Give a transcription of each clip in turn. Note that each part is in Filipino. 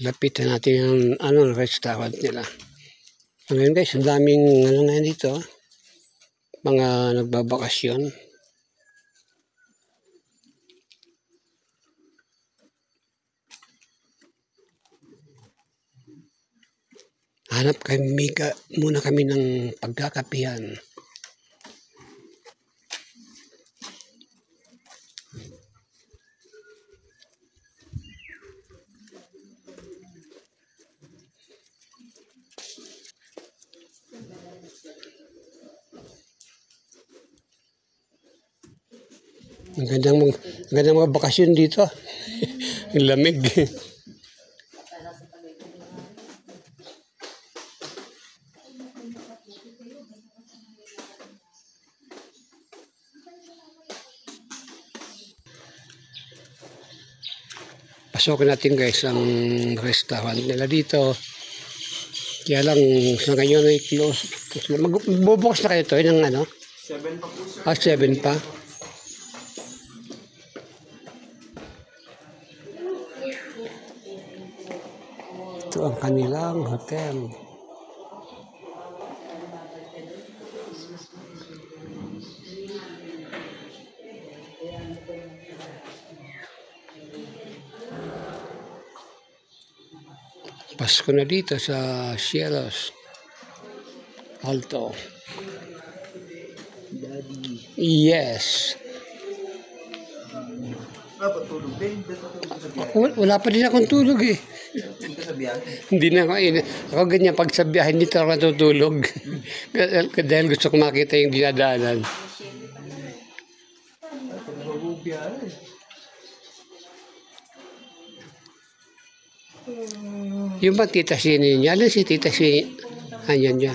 Lapitan natin yung restaurant nila. Ngayon guys, ang daming na dito. Mga nagbabakasyon. Hanap kami muna kami ng pagkakapihan. Ang gandang mga bakasyon dito. Ang lamig. Pasokin natin guys ang restaurant nila dito. Kaya lang sa ngayon ay close. Magbubukas na kayo ito ng ano? 7 pa po sir. 7 pa. Ito ang kanilang hotel. Pasko na dito sa Cielos Alto. Yes. Patulog din. Wala pa din akong tulog eh. Hindi sa biyahe. Hindi na ako ganyan pag sa biyahe, hindi talaga natutulog. Dahil gusto ko makita yung dinadaanan. Yung ba Tita Sini niya? Alin si Tita Sini? Ayan niya.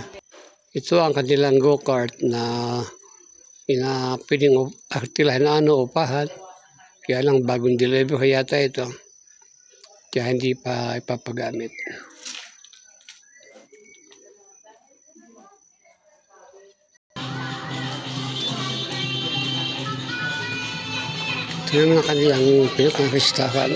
Ito ang kanilang go-kart na pwedeng artilahan na upahan. Kaya lang bagong deliver yata ito. Kaya hindi pa ipapagamit. Ito yung mga kanilang pinakaristahan.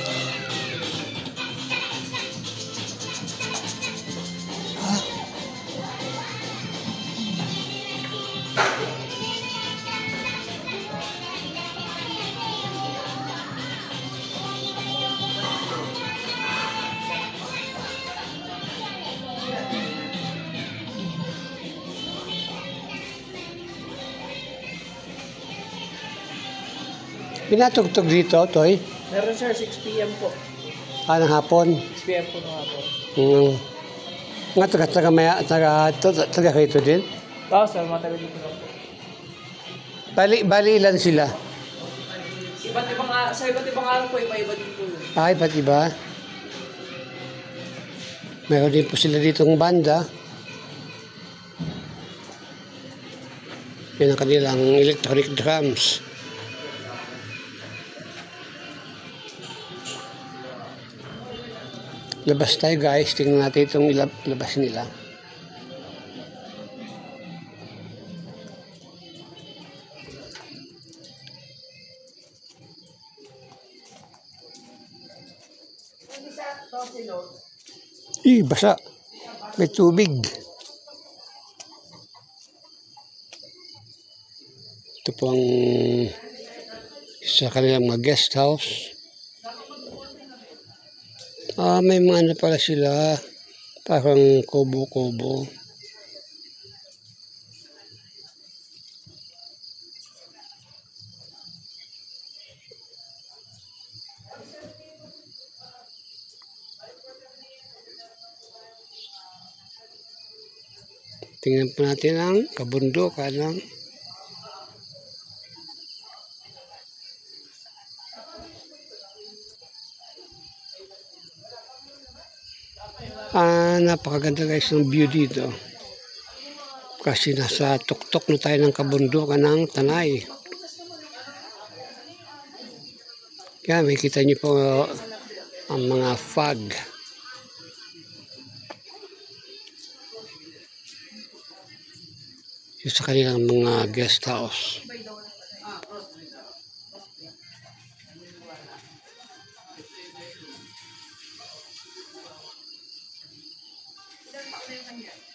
Pinatugtog dito, Toy? Meron sir, 6 p.m. po. Ng hapon. 6 p.m. po ng hapon. Nga taga rito din? Oo sir, matagal dito lang po. Bali ilan sila? Sa iba't ibang araw po, iba-iba din po. Iba't iba. Meron din po sila ditong banda. Yan ang kanilang electronic drums. Labas tayo guys, tingnan natin itong labas nila. Basa. May tubig. Ito po ang sa kanilang mga guest house. May mga pala sila. Parang kubo-kubo. Tingnan po natin ang kabundukan ng napakaganda guys ng view dito. Kasi nasa tuktok na tayo ng kabundukan ng Tanay. Kaya makikita niyo po ang mga fog. Yung sa kanilang mga guest house. Ilan pa na yung kanya?